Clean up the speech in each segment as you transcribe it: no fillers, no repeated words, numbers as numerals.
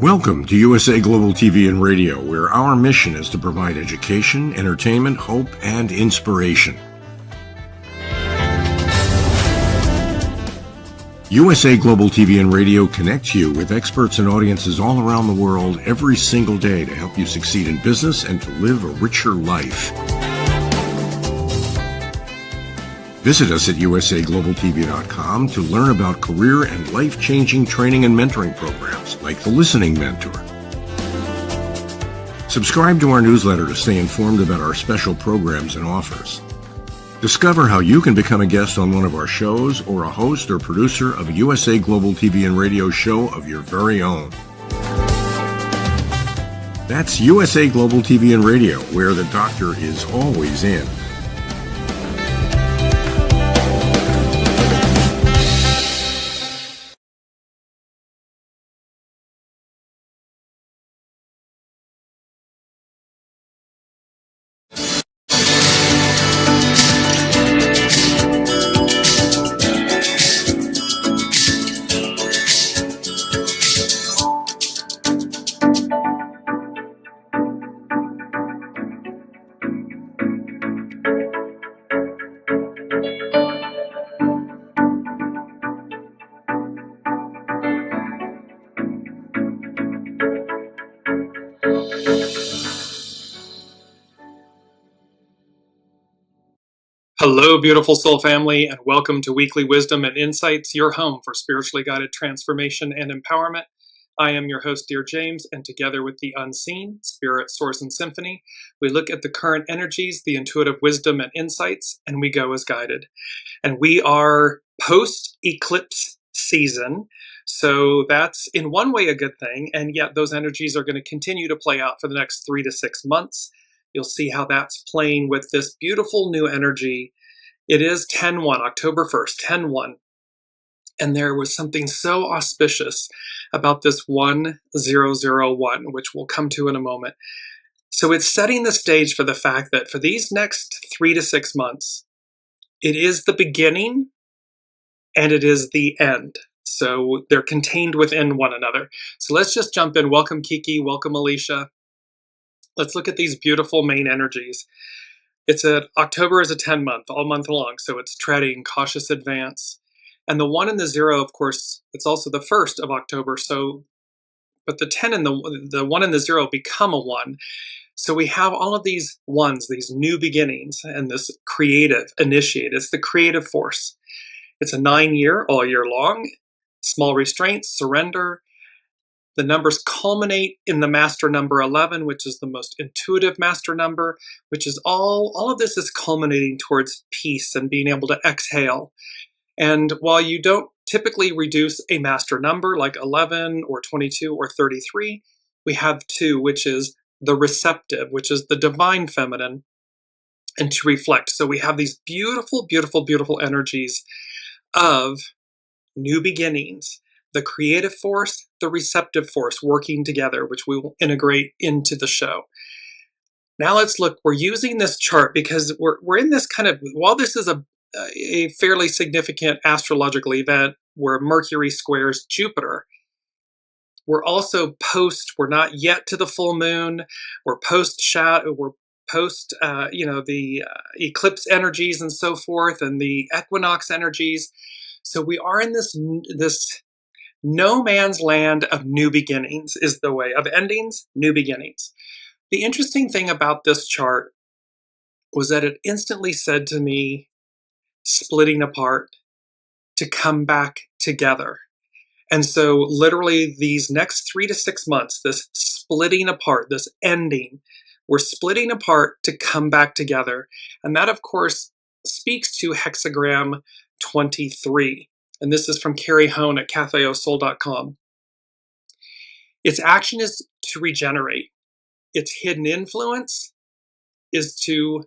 Welcome to USA Global TV and Radio, where our mission is to provide education, entertainment, hope, and inspiration. USA Global TV and Radio connects you with experts and audiences all around the world every single day to help you succeed in business and to live a richer life. Visit us at usaglobaltv.com to learn about career and life-changing training and mentoring programs like the Listening Mentor. Subscribe to our newsletter to stay informed about our special programs and offers. Discover how you can become a guest on one of our shows or a host or producer of a USA Global TV and Radio show of your very own. That's USA Global TV and Radio, where the doctor is always in. Hello, beautiful soul family, and welcome to Weekly Wisdom and Insights, your home for spiritually guided transformation and empowerment. I am your host, Dearjames, and together with the unseen, spirit, source, and symphony, we look at the current energies, the intuitive wisdom and insights, and we go as guided. And we are post-eclipse season, so that's in one way a good thing, and yet those energies are going to continue to play out for the next 3 to 6 months. You'll see how that's playing with this beautiful new energy. It is 10-1, October 1st, 10-1. And there was something so auspicious about this 1001, which we'll come to in a moment. So it's setting the stage for the fact that for these next 3 to 6 months, it is the beginning and it is the end. So they're contained within one another. So let's just jump in. Welcome, Kiki. Welcome, Alicia. Let's look at these beautiful main energies. October is a 10-month, all month long, so it's treading, cautious advance. And the 1 and the 0, of course, it's also the 1st of October, but the 10 and the 1 and the 0 become a 1. So we have all of these ones, these new beginnings, and this creative initiate. It's the creative force. It's a 9-year, all year long, small restraints, surrender. The numbers culminate in the master number 11, which is the most intuitive master number, which is all of this is culminating towards peace and being able to exhale. And while you don't typically reduce a master number like 11 or 22 or 33, we have 2, which is the receptive, which is the divine feminine, and to reflect. So we have these beautiful, beautiful, beautiful energies of new beginnings. The creative force, the receptive force working together, which we will integrate into the show. Now let's look, we're using this chart because we're in this kind of, while this is a fairly significant astrological event where Mercury squares Jupiter, we're also we're not yet to the full moon, we're post the eclipse energies and so forth, and the equinox energies. So we are in this no man's land of new beginnings is the way of endings, new beginnings. The interesting thing about this chart was that it instantly said to me, splitting apart to come back together. And so literally these next 3 to 6 months, this splitting apart, this ending, we're splitting apart to come back together. And that, of course, speaks to hexagram 23. And this is from Carrie Hone at cafeosoul.com. Its action is to regenerate. Its hidden influence is to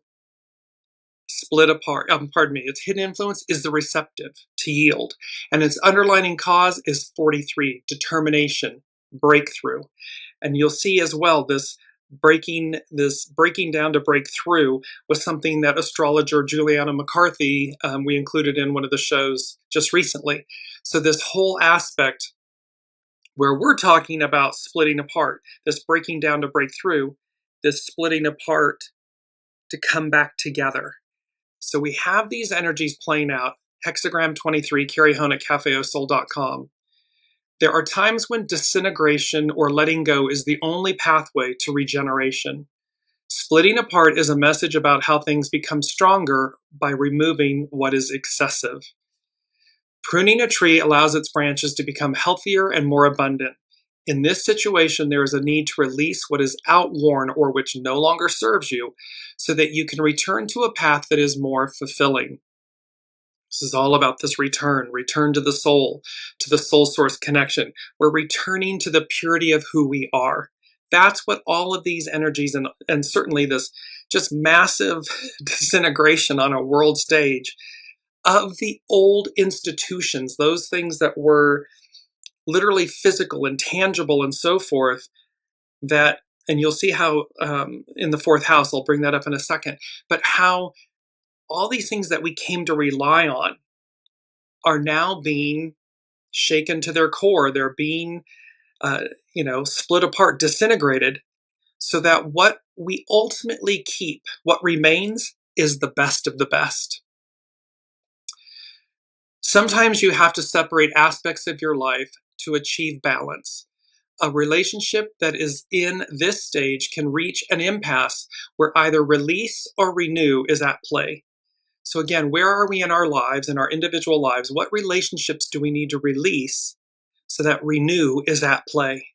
split apart. Its hidden influence is the receptive, to yield. And its underlining cause is 43, determination, breakthrough. And you'll see as well this breaking down to break through was something that astrologer Juliana McCarthy, we included in one of the shows just recently. So this whole aspect where we're talking about splitting apart, this breaking down to break through, this splitting apart to come back together. So we have these energies playing out. Hexagram 23, Carrie Hone at cafeosol.com. There are times when disintegration or letting go is the only pathway to regeneration. Splitting apart is a message about how things become stronger by removing what is excessive. Pruning a tree allows its branches to become healthier and more abundant. In this situation, there is a need to release what is outworn or which no longer serves you, so that you can return to a path that is more fulfilling. This is all about this return to the soul source connection. We're returning to the purity of who we are. That's what all of these energies and certainly this just massive disintegration on a world stage of the old institutions, those things that were literally physical and tangible and so forth, that, and you'll see how in the fourth house, I'll bring that up in a second, but how all these things that we came to rely on are now being shaken to their core. They're being, split apart, disintegrated, so that what we ultimately keep, what remains, is the best of the best. Sometimes you have to separate aspects of your life to achieve balance. A relationship that is in this stage can reach an impasse where either release or renew is at play. So again, where are we in our lives, in our individual lives? What relationships do we need to release so that renew is at play?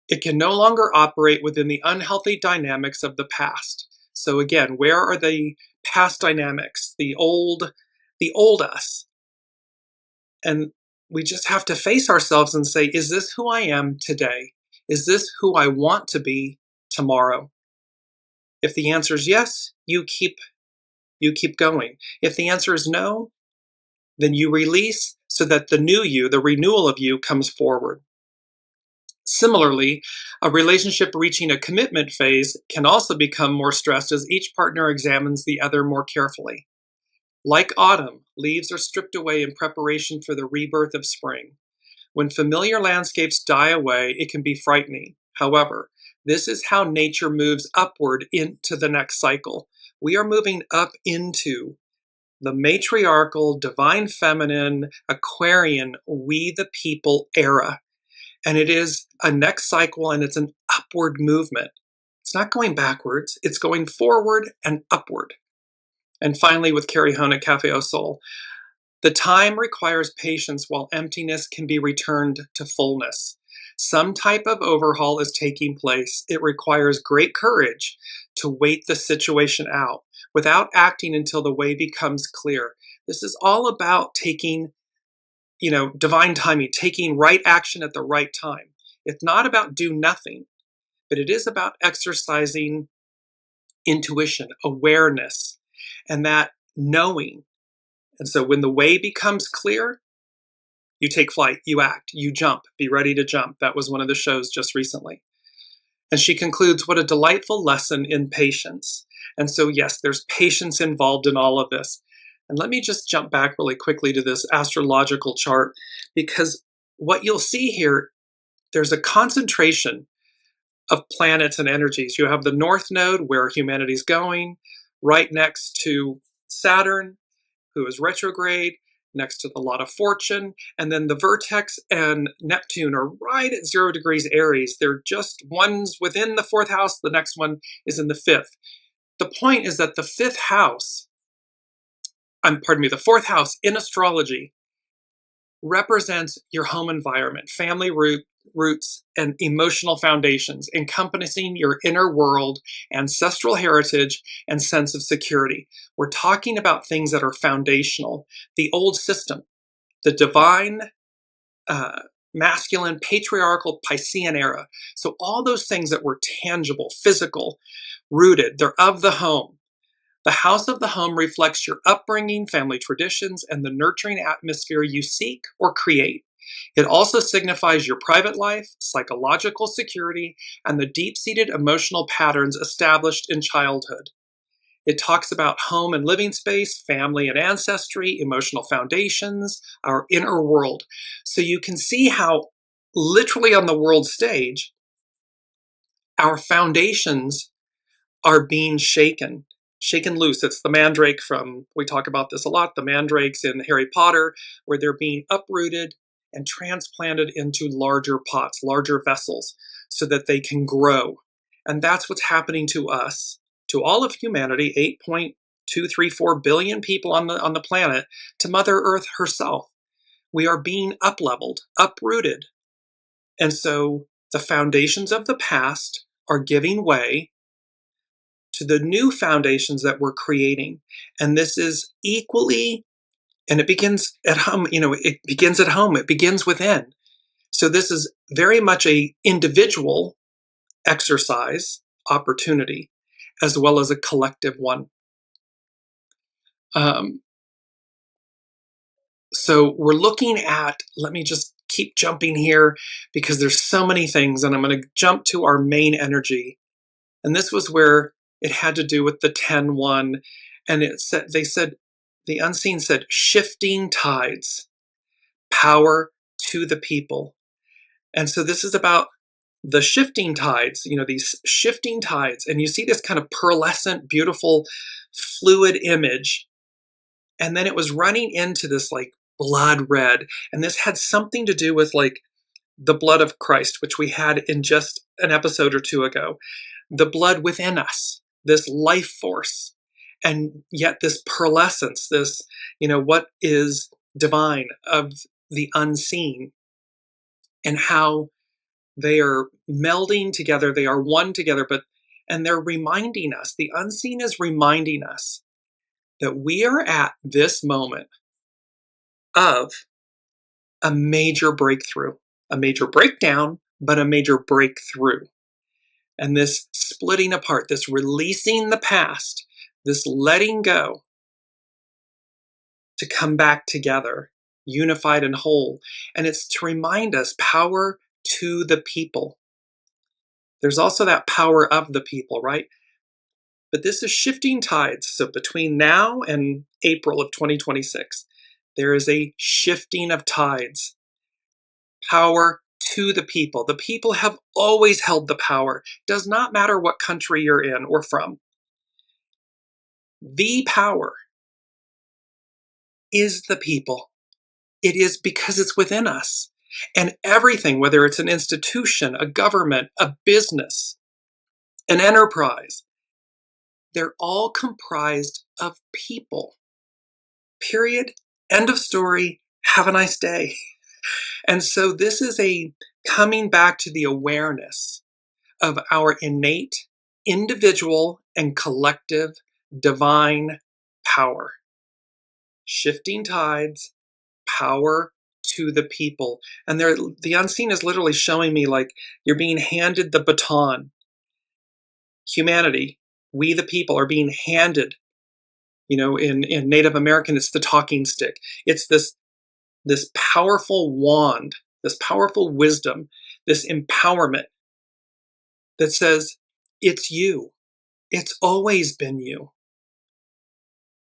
It can no longer operate within the unhealthy dynamics of the past. So again, where are the past dynamics, the old us? And we just have to face ourselves and say, is this who I am today? Is this who I want to be tomorrow? If the answer is yes, you keep going. If the answer is no, then you release so that the new you, the renewal of you, comes forward. Similarly, a relationship reaching a commitment phase can also become more stressed as each partner examines the other more carefully. Like autumn, leaves are stripped away in preparation for the rebirth of spring. When familiar landscapes die away, it can be frightening. However, this is how nature moves upward into the next cycle. We are moving up into the matriarchal, divine feminine, Aquarian, we the people era. And it is a next cycle, and it's an upward movement. It's not going backwards, it's going forward and upward. And finally, with Carrie Hone at Cafe Au Sol, the time requires patience while emptiness can be returned to fullness. Some type of overhaul is taking place. It requires great courage to wait the situation out without acting until the way becomes clear. This is all about taking, divine timing, taking right action at the right time. It's not about do nothing, but it is about exercising intuition, awareness, and that knowing. And so when the way becomes clear, you take flight, you act, you jump, be ready to jump. That was one of the shows just recently. And she concludes, what a delightful lesson in patience. And so, yes, there's patience involved in all of this. And let me just jump back really quickly to this astrological chart, because what you'll see here, there's a concentration of planets and energies. You have the North Node, where humanity's going, right next to Saturn, who is retrograde, next to the lot of fortune, and then the vertex and Neptune are right at 0 degrees Aries. They're just one's within the fourth house, the next one is in the fifth. The point is that the fourth house in astrology represents your home environment, family roots, and emotional foundations, encompassing your inner world, ancestral heritage, and sense of security. We're talking about things that are foundational. The old system, the divine, masculine, patriarchal, Piscean era. So all those things that were tangible, physical, rooted, they're of the home. The house of the home reflects your upbringing, family traditions, and the nurturing atmosphere you seek or create. It also signifies your private life, psychological security, and the deep-seated emotional patterns established in childhood. It talks about home and living space, family and ancestry, emotional foundations, our inner world. So you can see how literally on the world stage, our foundations are being shaken loose. It's the mandrake we talk about this a lot, the mandrakes in Harry Potter, where they're being uprooted and transplanted into larger pots, larger vessels, so that they can grow. And that's what's happening to us, to all of humanity, 8.234 billion people on the planet, to Mother Earth herself. We are being upleveled, uprooted. And so the foundations of the past are giving way to the new foundations that we're creating. And this is equally, and it begins at home, it begins at home, it begins within. So this is very much a individual exercise opportunity, as well as a collective one. So we're looking at, let me just keep jumping here because there's so many things, and I'm going to jump to our main energy. And this was where it had to do with the 10-1, and the unseen said, shifting tides, power to the people. And so this is about the shifting tides, these shifting tides. And you see this kind of pearlescent, beautiful, fluid image. And then it was running into this like blood red. And this had something to do with like the blood of Christ, which we had in just an episode or two ago. The blood within us, this life force. And yet this pearlescence, this, what is divine of the unseen, and how they are melding together, they are one together, and they're reminding us, the unseen is reminding us that we are at this moment of a major breakthrough, a major breakdown, but a major breakthrough. And this splitting apart, this releasing the past, this letting go to come back together, unified and whole. And it's to remind us, power to the people. There's also that power of the people, right? But this is shifting tides. So between now and April of 2026, there is a shifting of tides. Power to the people. The people have always held the power. Does not matter what country you're in or from. The power is the people. It is because it's within us. And everything, whether it's an institution, a government, a business, an enterprise, they're all comprised of people. Period. End of story. Have a nice day. And so this is a coming back to the awareness of our innate, individual, and collective divine power. Shifting tides, power to the people. And the unseen is literally showing me like you're being handed the baton. Humanity, we the people, are being handed, in Native American, it's the talking stick. It's this powerful wand, this powerful wisdom, this empowerment that says, it's you. It's always been you.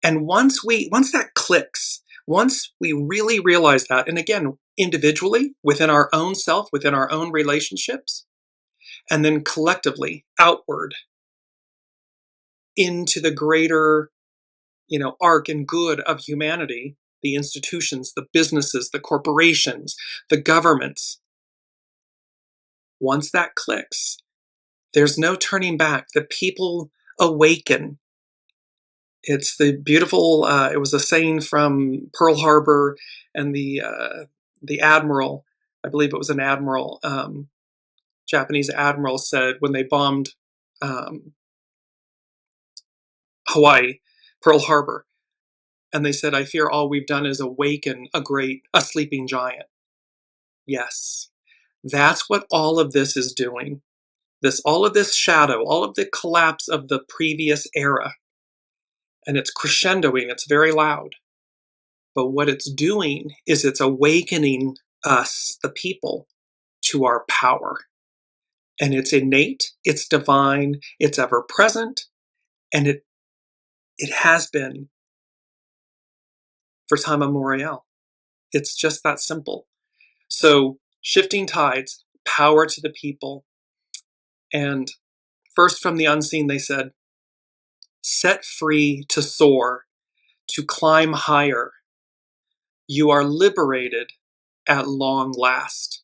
And once that clicks, once we really realize that, and again, individually, within our own self, within our own relationships, and then collectively, outward, into the greater, arc and good of humanity, the institutions, the businesses, the corporations, the governments. Once that clicks, there's no turning back. The people awaken. It's the beautiful, it was a saying from Pearl Harbor, and the admiral, I believe it was an admiral, Japanese admiral, said when they bombed Hawaii, Pearl Harbor, and they said, I fear all we've done is awaken a sleeping giant. Yes, that's what all of this is doing. All of this shadow, all of the collapse of the previous era, and it's crescendoing, it's very loud. But what it's doing is it's awakening us, the people, to our power. And it's innate, it's divine, it's ever present, and it has been for time immemorial. It's just that simple. So Shifting tides, power to the people. And first from the unseen, they said, set free to soar, to climb higher. You are liberated at long last.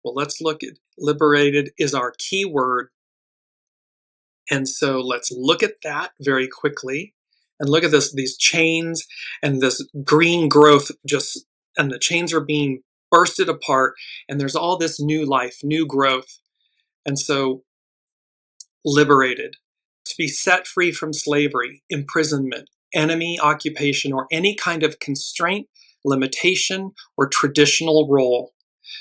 Well, let's look at liberated is our key word. And so let's look at that very quickly and look at these chains and this green growth and the chains are being bursted apart and there's all this new life, new growth. And so liberated, to be set free from slavery, imprisonment, enemy occupation, or any kind of constraint, limitation, or traditional role,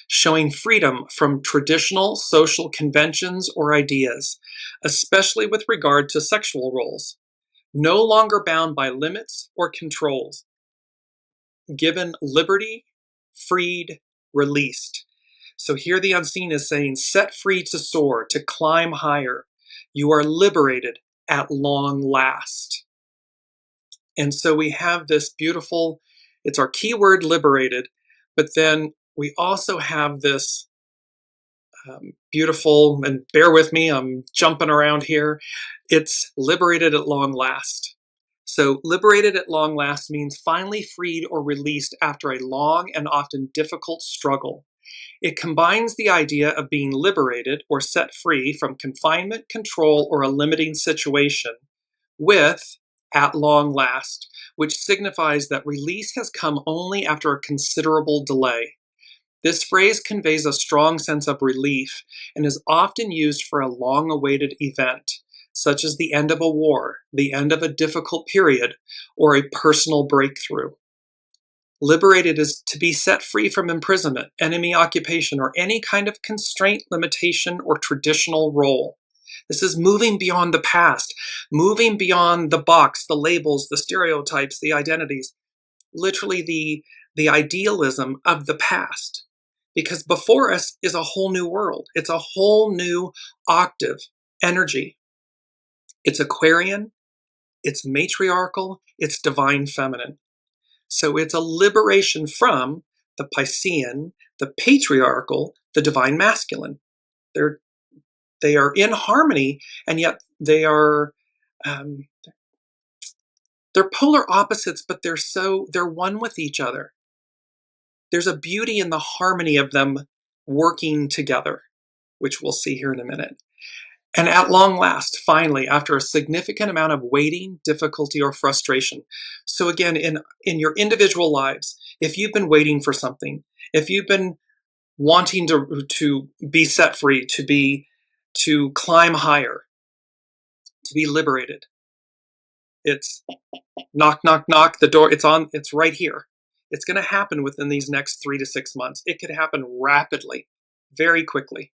showing freedom from traditional social conventions or ideas, especially with regard to sexual roles, no longer bound by limits or controls, given liberty, freed, released. So here the unseen is saying, set free to soar, to climb higher. You are liberated at long last. And so we have this beautiful, it's our keyword liberated, but then we also have this beautiful, and bear with me, I'm jumping around here. It's liberated at long last. So liberated at long last means finally freed or released after a long and often difficult struggle. It combines the idea of being liberated or set free from confinement, control, or a limiting situation with at long last, which signifies that release has come only after a considerable delay. This phrase conveys a strong sense of relief and is often used for a long-awaited event, such as the end of a war, the end of a difficult period, or a personal breakthrough. Liberated is to be set free from imprisonment, enemy occupation, or any kind of constraint, limitation, or traditional role. This is moving beyond the past, moving beyond the box, the labels, the stereotypes, the identities, literally the idealism of the past. Because before us is a whole new world. It's a whole new octave energy. It's Aquarian, it's matriarchal, it's divine feminine. So it's a liberation from the Piscean, the patriarchal, the divine masculine. They are in harmony, and yet they are they're polar opposites, but they're one with each other. There's a beauty in the harmony of them working together, which we'll see here in a minute. And at long last, finally, after a significant amount of waiting, difficulty, or frustration. So again, in your individual lives, if you've been waiting for something, if you've been wanting to be set free, to climb higher, to be liberated, it's knock, knock, knock, the door, it's right here. It's going to happen within these next 3 to 6 months. It could happen rapidly, very quickly.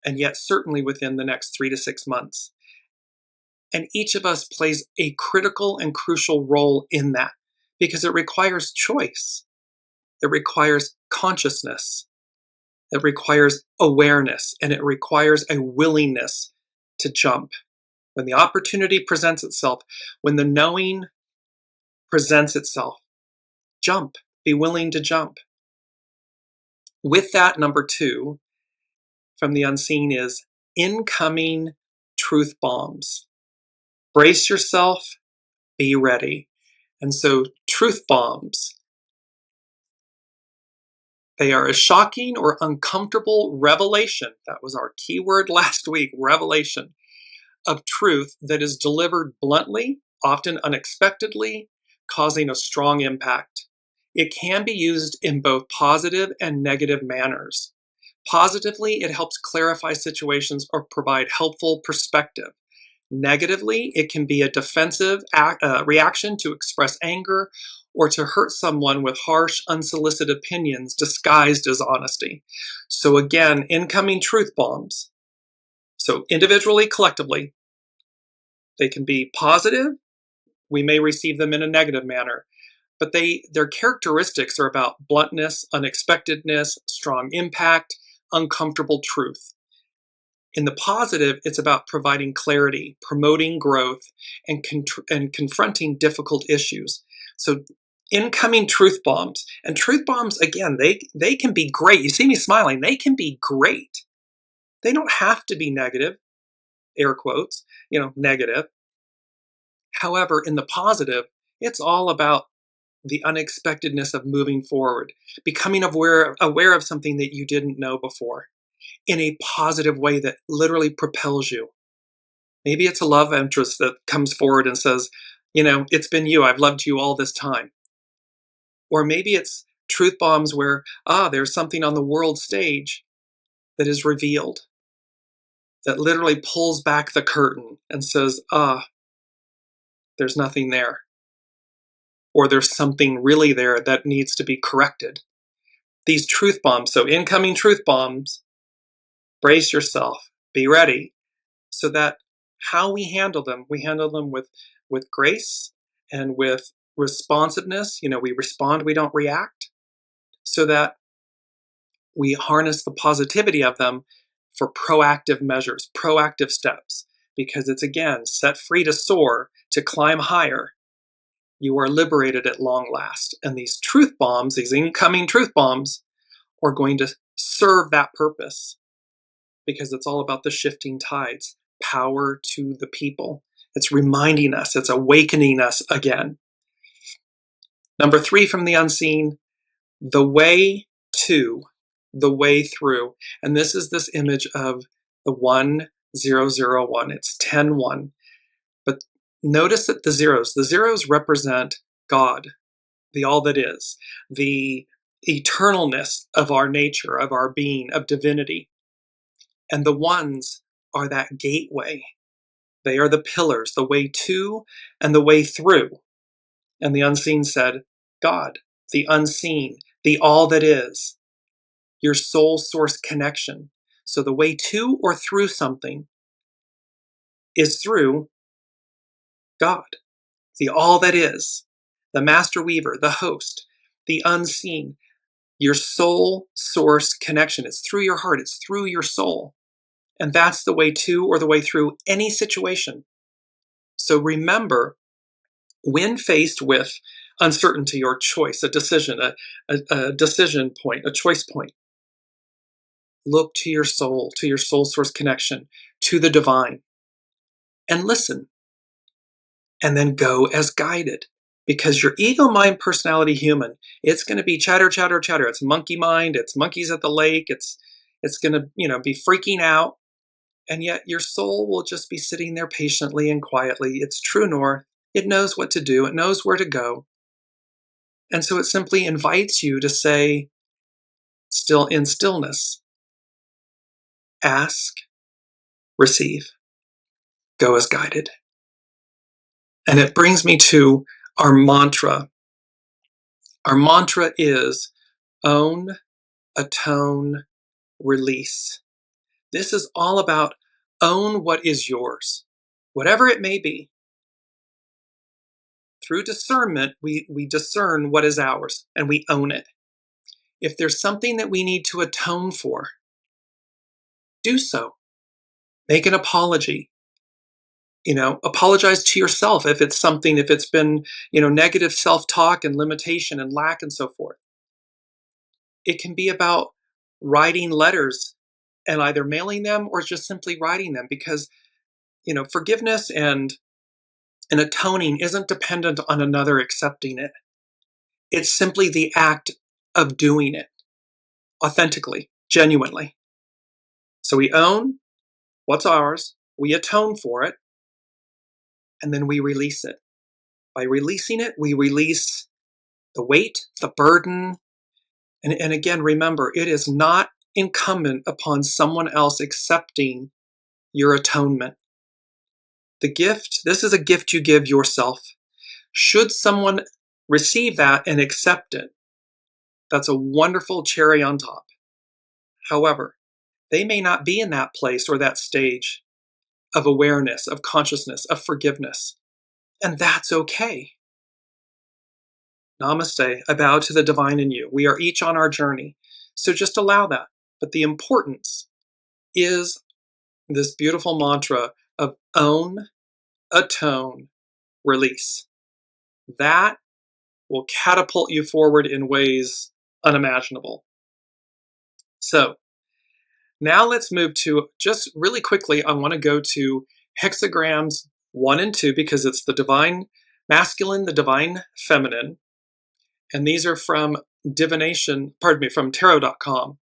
And yet certainly within the next 3 to 6 months. And each of us plays a critical and crucial role in that because it requires choice. It requires consciousness. It requires awareness, and it requires a willingness to jump. When the opportunity presents itself, when the knowing presents itself, jump. Be willing to jump. With that, number 2 from the unseen is incoming truth bombs. Brace yourself, be ready. And so truth bombs, they are a shocking or uncomfortable revelation. That was our keyword last week, revelation of truth that is delivered bluntly, often unexpectedly, causing a strong impact. It can be used in both positive and negative manners. Positively, it helps clarify situations or provide helpful perspective. Negatively, it can be a defensive reaction to express anger or to hurt someone with harsh, unsolicited opinions disguised as honesty. So again, incoming truth bombs. So individually, collectively, they can be positive. We may receive them in a negative manner, but their characteristics are about bluntness, unexpectedness, strong impact, uncomfortable truth. In the positive, it's about providing clarity, promoting growth, and confronting difficult issues. So incoming truth bombs. And truth bombs, again, they can be great. You see me smiling. They can be great. They don't have to be negative, air quotes, negative. However, in the positive, it's all about the unexpectedness of moving forward, becoming aware of something that you didn't know before in a positive way that literally propels you. Maybe it's a love interest that comes forward and says, it's been you. I've loved you all this time. Or maybe it's truth bombs where, there's something on the world stage that is revealed, that literally pulls back the curtain and says, there's nothing there. Or there's something really there that needs to be corrected. These truth bombs, so incoming truth bombs, brace yourself, be ready, so that how we handle them with grace and with responsiveness. We respond, we don't react, so that we harness the positivity of them for proactive measures, proactive steps, because it's, again, set free to soar, to climb higher. You are liberated at long last. And these truth bombs, these incoming truth bombs, are going to serve that purpose, because it's all about the shifting tides, power to the people. It's reminding us, it's awakening us again. Number 3 from the unseen, the way to, the way through. And this is this image of the 1001. It's 10-1. But notice that the zeros represent God, the all that is, the eternalness of our nature, of our being, of divinity. And the ones are that gateway. They are the pillars, the way to and the way through. And the unseen said, God, the unseen, the all that is, your soul source connection. So the way to or through something is through God, the all that is, the master weaver, the host, the unseen, your soul source connection. It's through your heart, it's through your soul. And that's the way to or the way through any situation. So remember, when faced with uncertainty or choice, a decision, a decision point, a choice point, look to your soul source connection, to the divine, and listen. And then go as guided. Because your ego, mind, personality, human, it's going to be chatter, chatter, chatter. It's monkey mind. It's monkeys at the lake. It's going to, be freaking out. And yet your soul will just be sitting there patiently and quietly. It's true north. It knows what to do. It knows where to go. And so it simply invites you to say, still in stillness, ask, receive, go as guided. And it brings me to our mantra. Our mantra is own, atone, release. This is all about own what is yours, whatever it may be. Through discernment, we discern what is ours and we own it. If there's something that we need to atone for, do so. Make an apology. Apologize to yourself if it's something, if it's been, negative self-talk and limitation and lack and so forth. It can be about writing letters and either mailing them or just simply writing them, because, forgiveness and atoning isn't dependent on another accepting it. It's simply the act of doing it authentically, genuinely. So we own what's ours, we atone for it, and then we release it. By releasing it, we release the weight, the burden. And again, remember, it is not incumbent upon someone else accepting your atonement. The gift, this is a gift you give yourself. Should someone receive that and accept it, that's a wonderful cherry on top. However, they may not be in that place or that stage of awareness, of consciousness, of forgiveness. And that's okay. Namaste. I bow to the divine in you. We are each on our journey. So just allow that. But the importance is this beautiful mantra of own, atone, release. That will catapult you forward in ways unimaginable. So now let's move to, just really quickly, I want to go to hexagrams 1 and 2 because it's the divine masculine, the divine feminine. And these are from from tarot.com.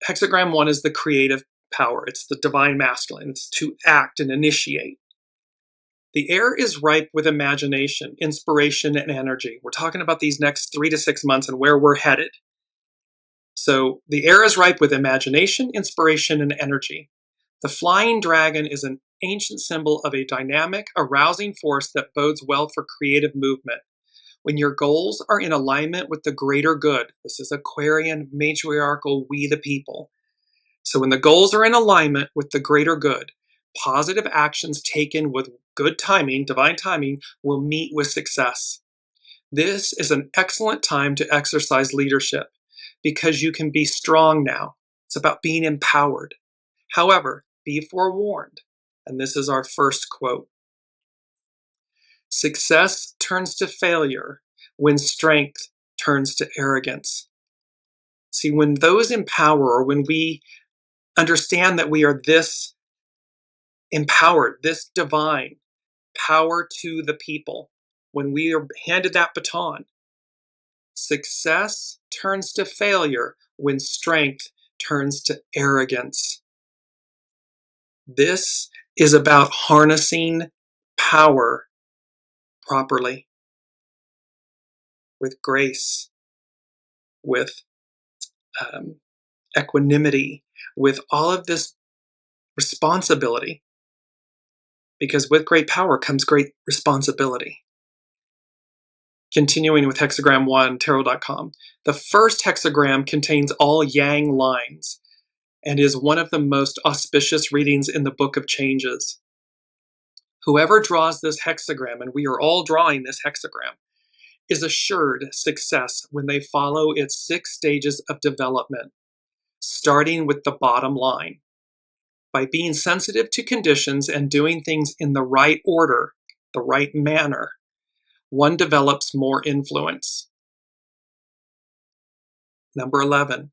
Hexagram 1 is the creative power. It's the divine masculine. It's to act and initiate. The air is ripe with imagination, inspiration, and energy. We're talking about these next 3 to 6 months and where we're headed. So the air is ripe with imagination, inspiration, and energy. The flying dragon is an ancient symbol of a dynamic, arousing force that bodes well for creative movement. When your goals are in alignment with the greater good, this is Aquarian, matriarchal, we the people. So when the goals are in alignment with the greater good, positive actions taken with good timing, divine timing, will meet with success. This is an excellent time to exercise leadership because you can be strong now. It's about being empowered. However, be forewarned. And this is our first quote. Success turns to failure when strength turns to arrogance. See, when those empower, or when we understand that we are this empowered, this divine power to the people, when we are handed that baton, success turns to failure when strength turns to arrogance. This is about harnessing power properly, with grace, with equanimity, with all of this responsibility. Because with great power comes great responsibility. Continuing with hexagram 1, tarot.com. The first hexagram contains all yang lines and is one of the most auspicious readings in the Book of Changes. Whoever draws this hexagram, and we are all drawing this hexagram, is assured success when they follow its 6 stages of development, starting with the bottom line. By being sensitive to conditions and doing things in the right order, the right manner, one develops more influence. Number 11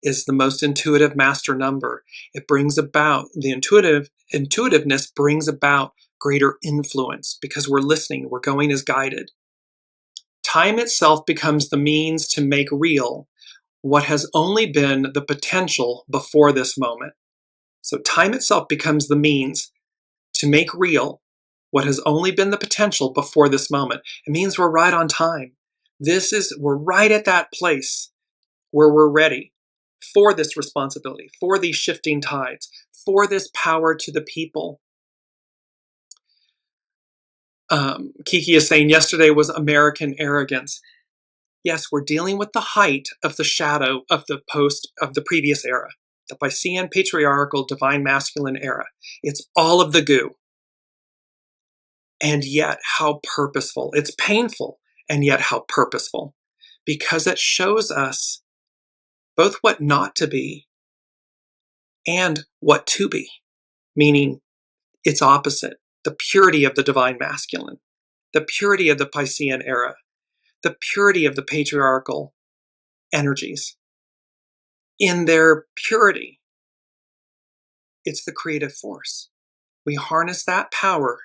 is the most intuitive master number. It brings about, the intuitiveness brings about greater influence because we're listening, we're going as guided. Time itself becomes the means to make real what has only been the potential before this moment. So time itself becomes the means to make real what has only been the potential before this moment. It means we're right on time. We're right at that place where we're ready for this responsibility, for these shifting tides, for this power to the people. Kiki is saying yesterday was American arrogance. Yes, we're dealing with the height of the shadow of the previous era, the Piscean patriarchal divine masculine era. It's all of the goo. And yet how purposeful. It's painful, and yet how purposeful. Because it shows us both what not to be and what to be. Meaning its opposite. The purity of the divine masculine. The purity of the Piscean era. The purity of the patriarchal energies. In their purity, it's the creative force. We harness that power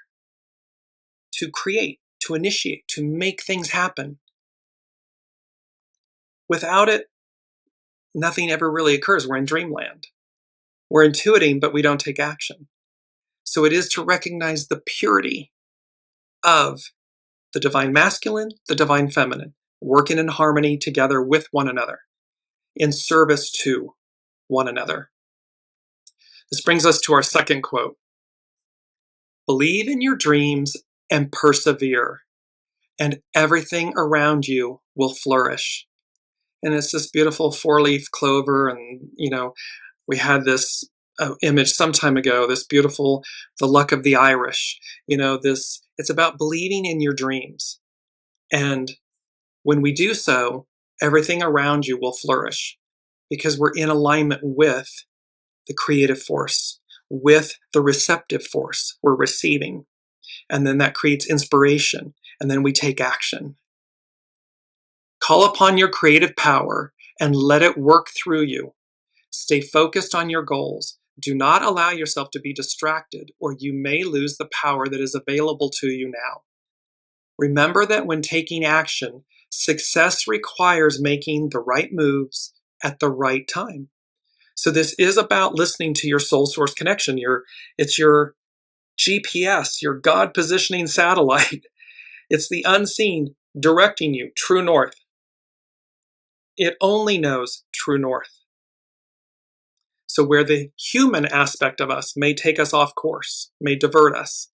to create, to initiate, to make things happen. Without it, nothing ever really occurs. We're in dreamland. We're intuiting, but we don't take action. So it is to recognize the purity of the divine masculine, the divine feminine, working in harmony together with one another, in service to one another. This brings us to our second quote. Believe in your dreams and persevere, and everything around you will flourish. And it's this beautiful 4-leaf clover, and we had this image some time ago, this beautiful, the luck of the Irish. It's about believing in your dreams. And when we do so, everything around you will flourish because we're in alignment with the creative force, with the receptive force we're receiving. And then that creates inspiration and then we take action. Call upon your creative power and let it work through you. Stay focused on your goals. Do not allow yourself to be distracted, or you may lose the power that is available to you now. Remember that when taking action, success requires making the right moves at the right time. So this is about listening to your soul source connection. It's your GPS, your God positioning satellite. It's the unseen directing you true north. It only knows true north. So where the human aspect of us may take us off course, may divert us,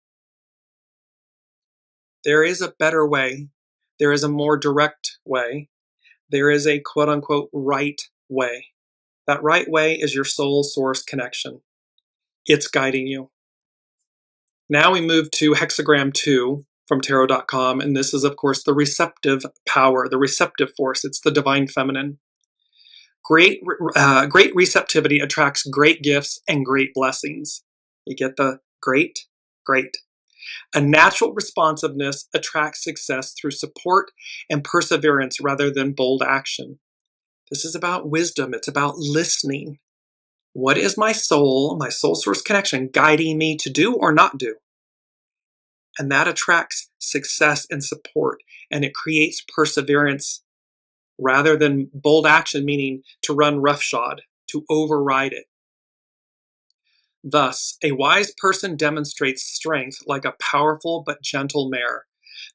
there is a better way. There is a more direct way. There is a quote unquote right way. That right way is your soul source connection. It's guiding you. Now we move to hexagram 2 from tarot.com, and this is, of course, the receptive power, the receptive force. It's the divine feminine. Great receptivity attracts great gifts and great blessings. You get the great? Great. A natural responsiveness attracts success through support and perseverance rather than bold action. This is about wisdom. It's about listening. What is my soul source connection, guiding me to do or not do? And that attracts success and support, and it creates perseverance rather than bold action, meaning to run roughshod, to override it. Thus, a wise person demonstrates strength like a powerful but gentle mare.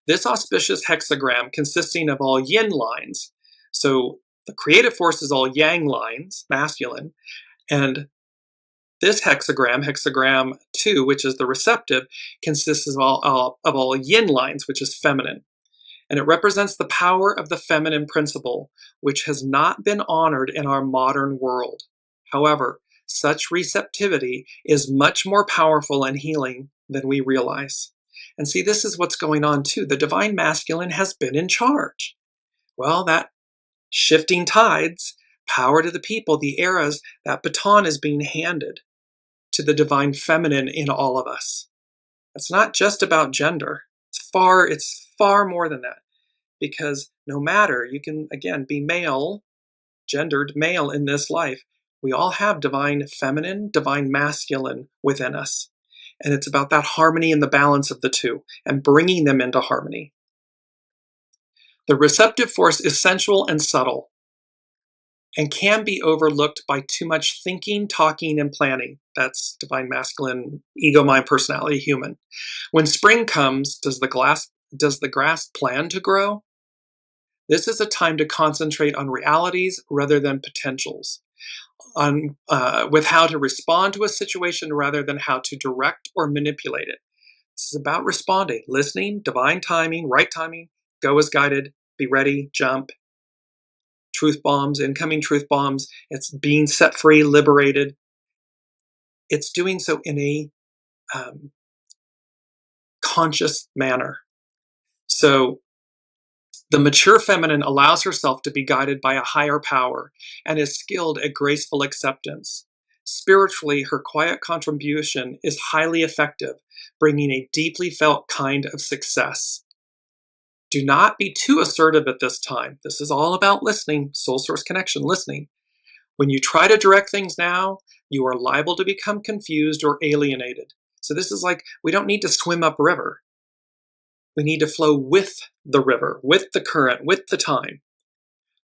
This auspicious hexagram, consisting of all yin lines, so the creative force is all yang lines, masculine, and this hexagram 2, which is the receptive, consists of all yin lines, which is feminine. And it represents the power of the feminine principle, which has not been honored in our modern world. However, such receptivity is much more powerful and healing than we realize. And see, this is what's going on too. The divine masculine has been in charge. Well, that shifting tides, power to the people, the eras, that baton is being handed to the divine feminine in all of us. It's not just about gender. It's far more than that. Because no matter, you can, again, be male, gendered male in this life, we all have divine feminine, divine masculine within us. And it's about that harmony and the balance of the two and bringing them into harmony. The receptive force is sensual and subtle and can be overlooked by too much thinking, talking, and planning. That's divine masculine, ego, mind, personality, human. When spring comes, does the grass plan to grow? This is a time to concentrate on realities rather than potentials, with how to respond to a situation rather than how to direct or manipulate it. This is about responding, listening, divine timing, right timing, go as guided, be ready, jump. Truth bombs, incoming truth bombs. It's being set free, liberated. It's doing so in a conscious manner. So the mature feminine allows herself to be guided by a higher power and is skilled at graceful acceptance. Spiritually, her quiet contribution is highly effective, bringing a deeply felt kind of success. Do not be too assertive at this time. This is all about listening, soul source connection, listening. When you try to direct things now, you are liable to become confused or alienated. So this is like, we don't need to swim upriver. We need to flow with the river, with the current, with the time.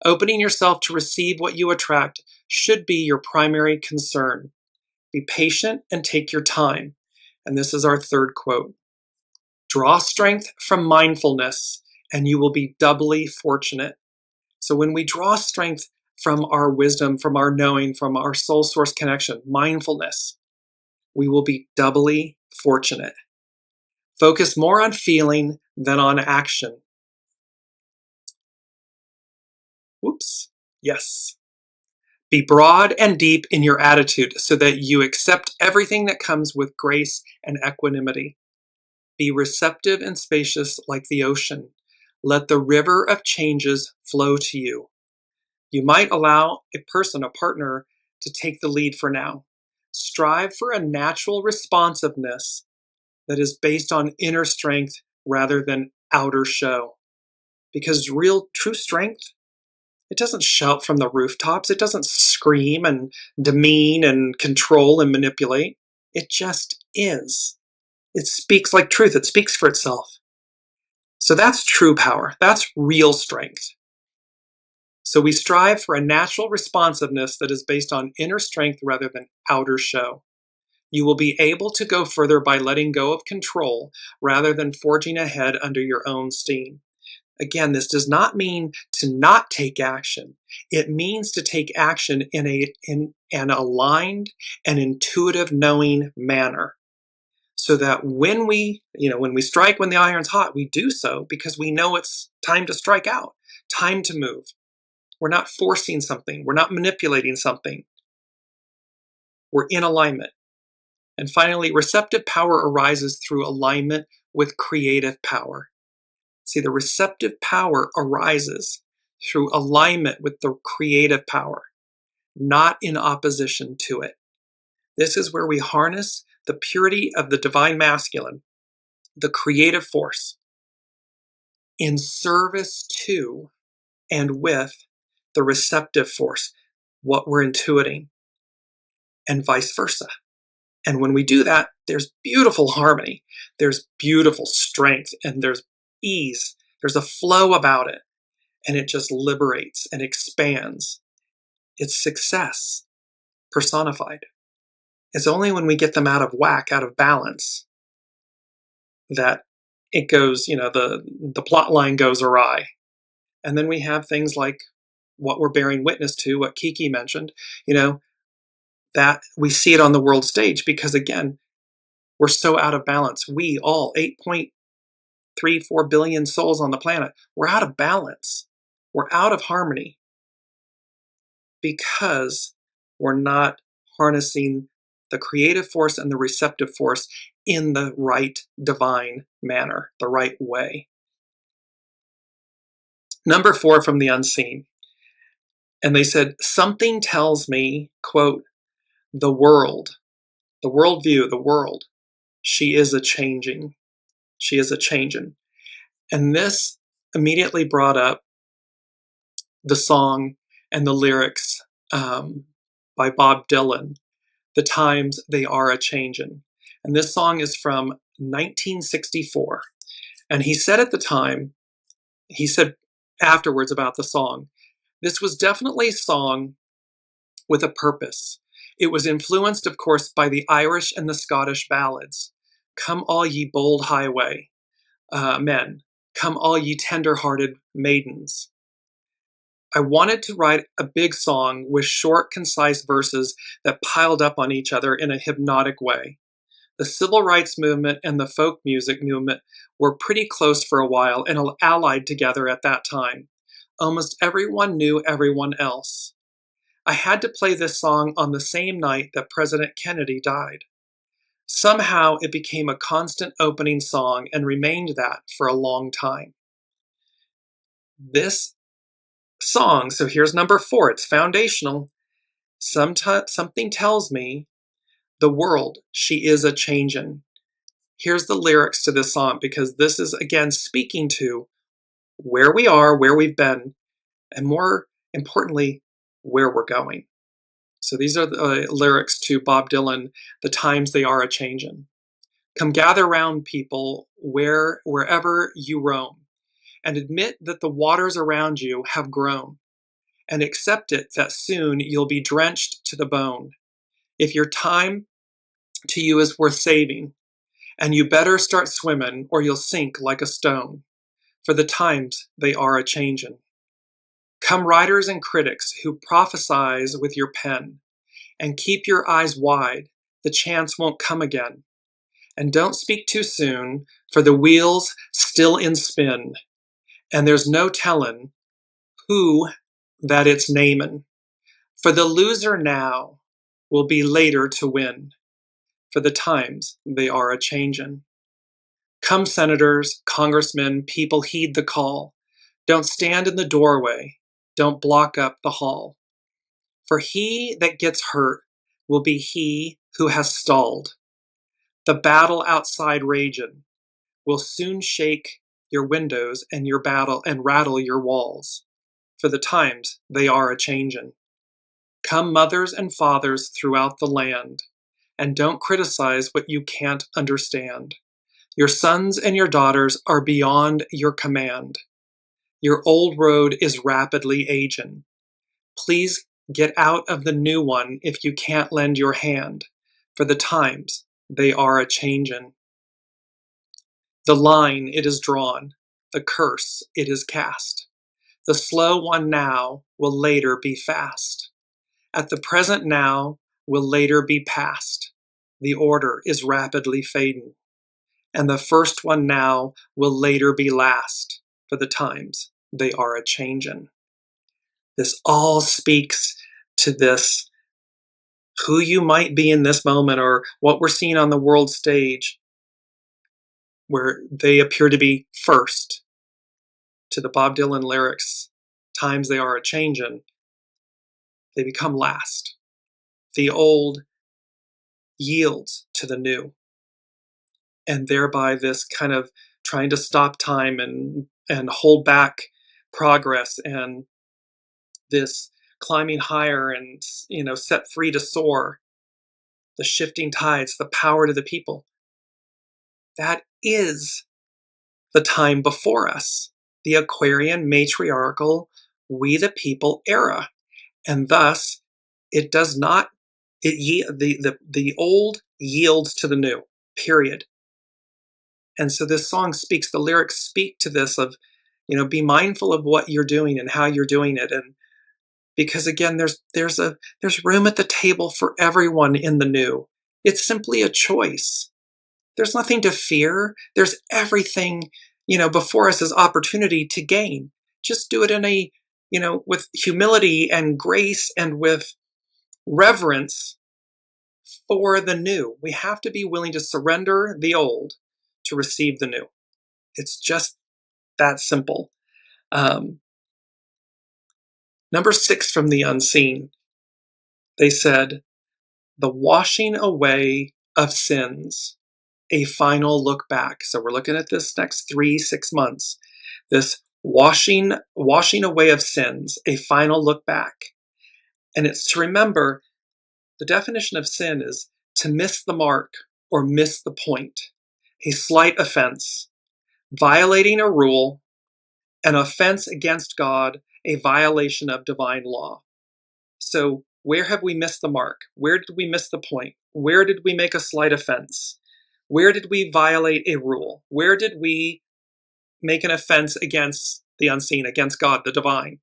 Opening yourself to receive what you attract should be your primary concern. Be patient and take your time. And this is our third quote. Draw strength from mindfulness, and you will be doubly fortunate. So when we draw strength from our wisdom, from our knowing, from our soul source connection, mindfulness, we will be doubly fortunate. Focus more on feeling than on action. Yes. Be broad and deep in your attitude so that you accept everything that comes with grace and equanimity. Be receptive and spacious like the ocean. Let the river of changes flow to you. You might allow a person, a partner, to take the lead for now. Strive for a natural responsiveness that is based on inner strength rather than outer show. Because real, true strength, it doesn't shout from the rooftops. It doesn't scream and demean and control and manipulate. It just is. It speaks like truth. It speaks for itself. So that's true power. That's real strength. So we strive for a natural responsiveness that is based on inner strength rather than outer show. You will be able to go further by letting go of control rather than forging ahead under your own steam. Again, this does not mean to not take action. It means to take action in an aligned and intuitive knowing manner. So that when we strike when the iron's hot, we do so because we know it's time to strike out, time to move. We're not forcing something. We're not manipulating something. We're in alignment. And finally, receptive power arises through alignment with creative power. See, the receptive power arises through alignment with the creative power, not in opposition to it. This is where we harness the purity of the divine masculine, the creative force, in service to and with the receptive force, what we're intuiting, and vice versa. And when we do that, there's beautiful harmony, there's beautiful strength, and there's ease. There's a flow about it, and it just liberates and expands. It's success personified. It's only when we get them out of whack, out of balance, that it goes, the plot line goes awry. And then we have things like what we're bearing witness to, what Kiki mentioned, that we see it on the world stage because, again, we're so out of balance. We all, 8.34 billion souls on the planet, we're out of balance. We're out of harmony because we're not harnessing the creative force and the receptive force in the right divine manner, the right way. Number 4 from the unseen. And they said, something tells me, quote, the world, the worldview, the world, she is a changing. She is a changin'. And this immediately brought up the song and the lyrics by Bob Dylan, The Times They Are a Changin'. And this song is from 1964. And he said at the time, he said afterwards about the song, this was definitely a song with a purpose. It was influenced, of course, by the Irish and the Scottish ballads. Come all ye bold highway men, come all ye tender-hearted maidens. I wanted to write a big song with short, concise verses that piled up on each other in a hypnotic way. The civil rights movement and the folk music movement were pretty close for a while and allied together at that time. Almost everyone knew everyone else. I had to play this song on the same night that President Kennedy died. Somehow it became a constant opening song and remained that for a long time. This song, so here's number 4, it's foundational. Something tells me the world, she is a changin'. Here's the lyrics to this song, because this is, again, speaking to where we are, where we've been, and more importantly, where we're going. So these are the lyrics to Bob Dylan, The Times They Are a Changin'. Come gather round, people, wherever you roam, and admit that the waters around you have grown, and accept it that soon you'll be drenched to the bone. If your time to you is worth saving, and you better start swimming or you'll sink like a stone, for the times they are a changin'. Come writers and critics who prophesize with your pen, and keep your eyes wide, the chance won't come again. And don't speak too soon, for the wheel's still in spin, and there's no tellin' who that it's namin'. For the loser now will be later to win, for the times they are a changin'. Come senators, congressmen, people, heed the call. Don't stand in the doorway, don't block up the hall. For he that gets hurt will be he who has stalled. The battle outside ragin' will soon shake your windows and your battle and rattle your walls, for the times they are a-changin'. Come mothers and fathers throughout the land, and don't criticize what you can't understand. Your sons and your daughters are beyond your command. Your old road is rapidly aging. Please get out of the new one if you can't lend your hand, for the times they are a-changin'. The line it is drawn, the curse it is cast. The slow one now will later be fast. At the present now will later be past. The order is rapidly fading. And the first one now will later be last, for the times they are a-changin'. This all speaks to this, who you might be in this moment, or what we're seeing on the world stage, where they appear to be first. To the Bob Dylan lyrics, times they are a-changin', they become last. The old yields to the new. And thereby this kind of trying to stop time and hold back progress, and this climbing higher and, set free to soar, the shifting tides, the power to the people. That is the time before us, the Aquarian matriarchal we the people era. And thus it does not, the old yields to the new, period. And so this song speaks, the lyrics speak to this of, be mindful of what you're doing and how you're doing it. And because again, there's room at the table for everyone in the new. It's simply a choice. There's nothing to fear. There's everything, before us as opportunity to gain. Just do it in with humility and grace and with reverence for the new. We have to be willing to surrender the old to receive the new. It's just that simple. Number 6 from the unseen. They said, the washing away of sins, a final look back. So we're looking at this next 3-6 months. This washing away of sins, a final look back. And it's to remember, the definition of sin is to miss the mark or miss the point, a slight offense, violating a rule, an offense against God, a violation of divine law. So where have we missed the mark? Where did we miss the point? Where did we make a slight offense? Where did we violate a rule? Where did we make an offense against the unseen, against God, the divine?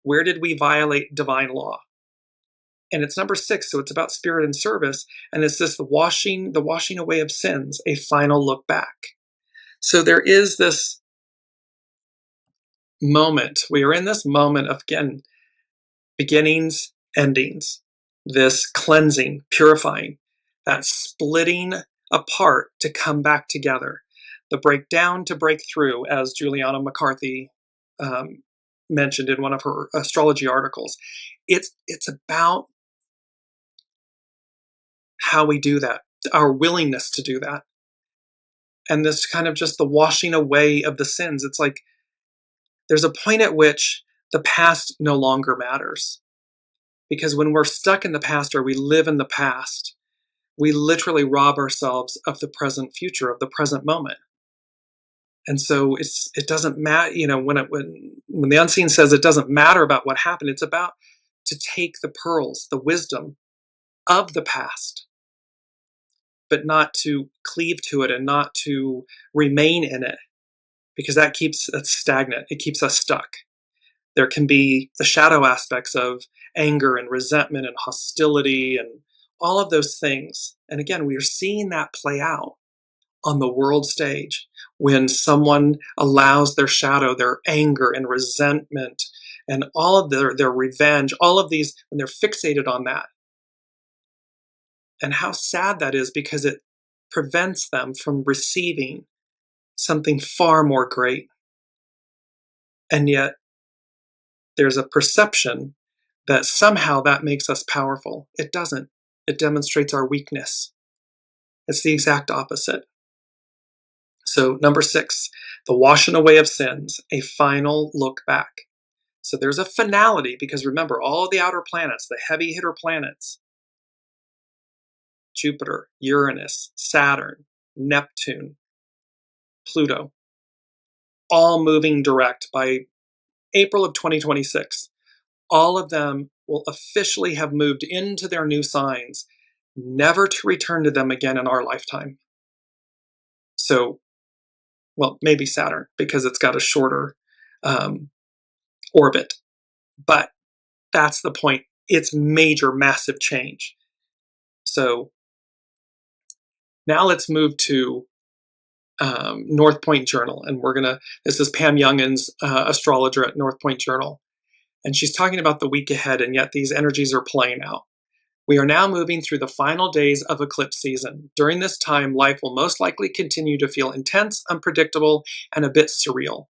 Where did we violate divine law? And it's number 6, so it's about spirit and service, and it's this the washing away of sins, a final look back. So there is this moment. We are in this moment of, again, beginnings, endings, this cleansing, purifying, that splitting apart to come back together, the breakdown to break through, as Juliana McCarthy mentioned in one of her astrology articles. It's about how we do that, our willingness to do that. And this kind of just the washing away of the sins. It's like there's a point at which the past no longer matters. Because when we're stuck in the past or we live in the past, we literally rob ourselves of the present future, of the present moment. And so it doesn't matter, when the unseen says it doesn't matter about what happened, it's about to take the pearls, the wisdom of the past, but not to cleave to it and not to remain in it, because that keeps us stagnant. It keeps us stuck. There can be the shadow aspects of anger and resentment and hostility and all of those things. And again, we are seeing that play out on the world stage when someone allows their shadow, their anger and resentment and all of their revenge, all of these, when they're fixated on that. And how sad that is, because it prevents them from receiving something far more great. And yet there's a perception that somehow that makes us powerful. It doesn't. It demonstrates our weakness. It's the exact opposite. So number 6, the washing away of sins, a final look back. So there's a finality, because remember, all of the outer planets, the heavy hitter planets, Jupiter, Uranus, Saturn, Neptune, Pluto, all moving direct by April of 2026. All of them will officially have moved into their new signs, never to return to them again in our lifetime. So, well, maybe Saturn, because it's got a shorter orbit. But that's the point. It's major, massive change. So now let's move to North Point Journal. And this is Pam Youngin's astrologer at North Point Journal. And she's talking about the week ahead, and yet these energies are playing out. We are now moving through the final days of eclipse season. During this time, life will most likely continue to feel intense, unpredictable, and a bit surreal.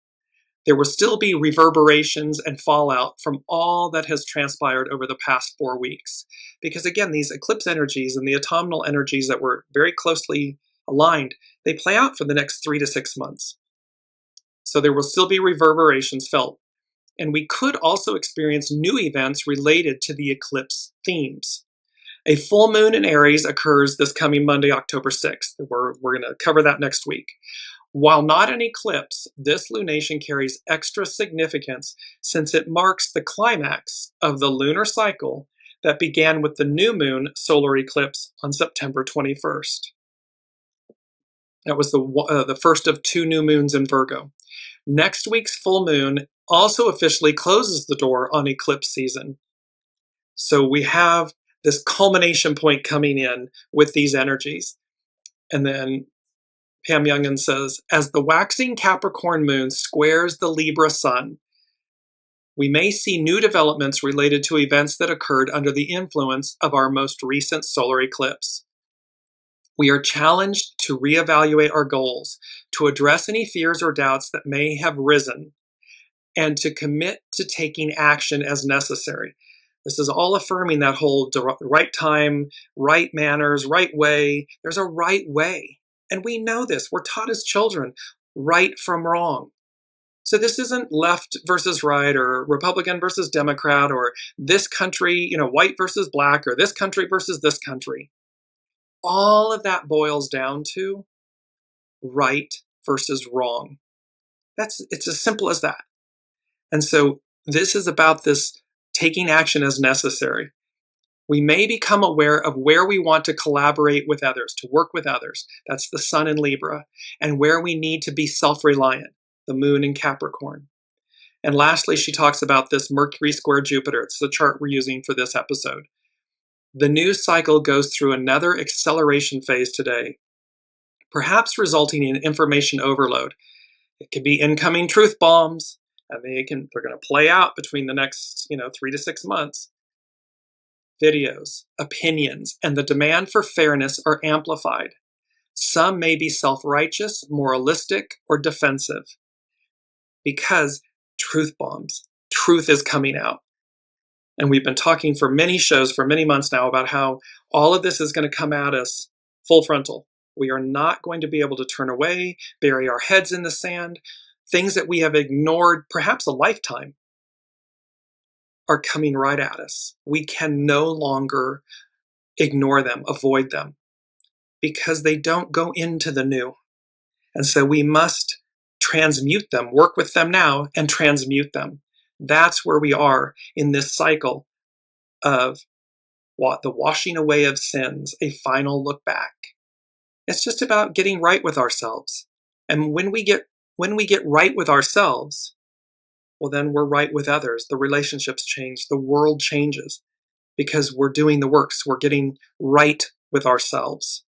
There will still be reverberations and fallout from all that has transpired over the past 4 weeks. Because again, these eclipse energies and the autumnal energies that were very closely aligned, they play out for the next 3 to 6 months. So there will still be reverberations felt. And we could also experience new events related to the eclipse themes. A full moon in Aries occurs this coming Monday, October 6th. We're going to cover that next week. While not an eclipse, this lunation carries extra significance since it marks the climax of the lunar cycle that began with the new moon solar eclipse on September 21st. That was the first of 2 new moons in Virgo. Next week's full moon also officially closes the door on eclipse season. So we have this culmination point coming in with these energies. And then Pam Youngin says, as the waxing Capricorn moon squares the Libra sun, we may see new developments related to events that occurred under the influence of our most recent solar eclipse. We are challenged to reevaluate our goals, to address any fears or doubts that may have risen, and to commit to taking action as necessary. This is all affirming that whole right time, right manners, right way. There's a right way. And we know this. We're taught as children, right from wrong. So this isn't left versus right, or Republican versus Democrat, or this country, white versus black, or this country versus this country. All of that boils down to right versus wrong. It's as simple as that. And so this is about this taking action as necessary. We may become aware of where we want to collaborate with others, to work with others. That's the sun in Libra. And where we need to be self-reliant, the moon in Capricorn. And lastly, she talks about this Mercury square Jupiter. It's the chart we're using for this episode. The news cycle goes through another acceleration phase today, perhaps resulting in information overload. It could be incoming truth bombs, and they're going to play out between the next 3 to 6 months. Videos, opinions, and the demand for fairness are amplified. Some may be self-righteous, moralistic, or defensive, because truth bombs, truth is coming out. And we've been talking for many shows, for many months now, about how all of this is going to come at us full frontal. We are not going to be able to turn away, bury our heads in the sand. Things that we have ignored perhaps a lifetime are coming right at us. We can no longer ignore them, avoid them, because they don't go into the new. And so we must transmute them, work with them now and transmute them. That's where we are in this cycle of the washing away of sins, a final look back. It's just about getting right with ourselves. And when we get right with ourselves, well, then we're right with others. The relationships change. The world changes because we're doing the works. We're getting right with ourselves.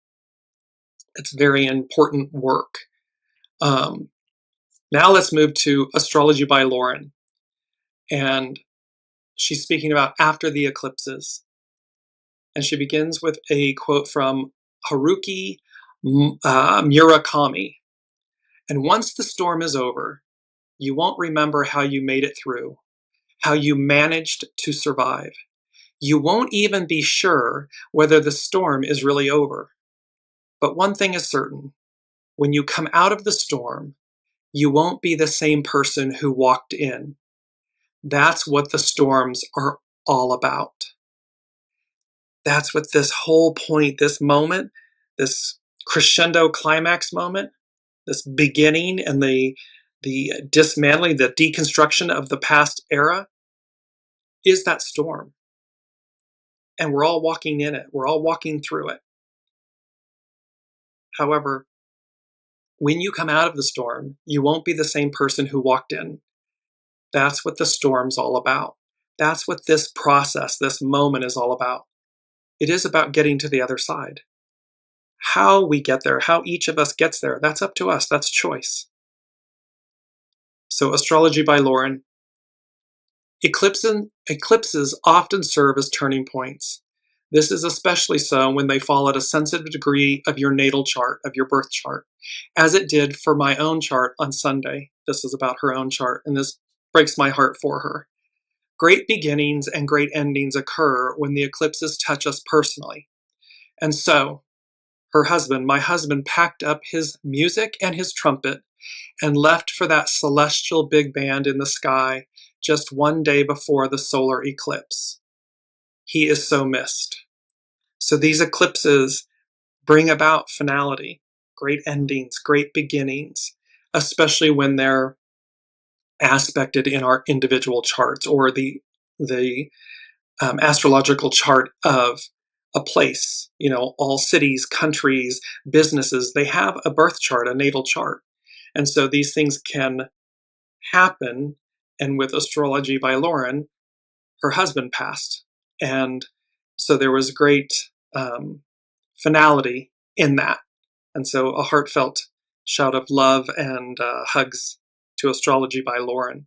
It's very important work. Now let's move to Astrology by Lauren. And she's speaking about after the eclipses. And she begins with a quote from Haruki Murakami. And once the storm is over, you won't remember how you made it through, how you managed to survive. You won't even be sure whether the storm is really over. But one thing is certain, when you come out of the storm, you won't be the same person who walked in. That's what the storms are all about. That's what this whole point, this moment, this crescendo climax moment, this beginning and the dismantling, the deconstruction of the past era is that storm. And we're all walking in it. We're all walking through it. However, when you come out of the storm, you won't be the same person who walked in. That's what the storm's all about. That's what this process, this moment is all about. It is about getting to the other side. How we get there, how each of us gets there, that's up to us. That's choice. So, Astrology by Lauren. Eclipses often serve as turning points. This is especially so when they fall at a sensitive degree of your natal chart, of your birth chart, as it did for my own chart on Sunday. This is about her own chart, and this breaks my heart for her. Great beginnings and great endings occur when the eclipses touch us personally. And so, my husband, packed up his music and his trumpet and left for that celestial big band in the sky just one day before the solar eclipse. He is so missed. So these eclipses bring about finality, great endings, great beginnings, especially when they're aspected in our individual charts or the astrological chart of a place. All cities, countries, businesses, they have a birth chart, a natal chart. And so these things can happen. And with Astrology by Lauren, her husband passed. And so there was great finality in that. And so a heartfelt shout of love and hugs to Astrology by Lauren.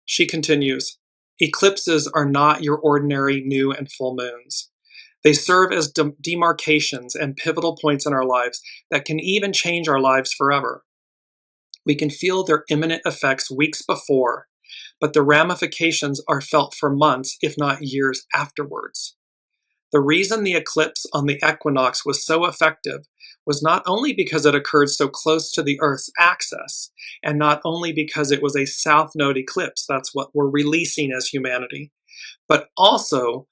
She continues, eclipses are not your ordinary new and full moons. They serve as demarcations and pivotal points in our lives that can even change our lives forever. We can feel their imminent effects weeks before, but the ramifications are felt for months, if not years afterwards. The reason the eclipse on the equinox was so effective was not only because it occurred so close to the Earth's axis, and not only because it was a south node eclipse, that's what we're releasing as humanity, but also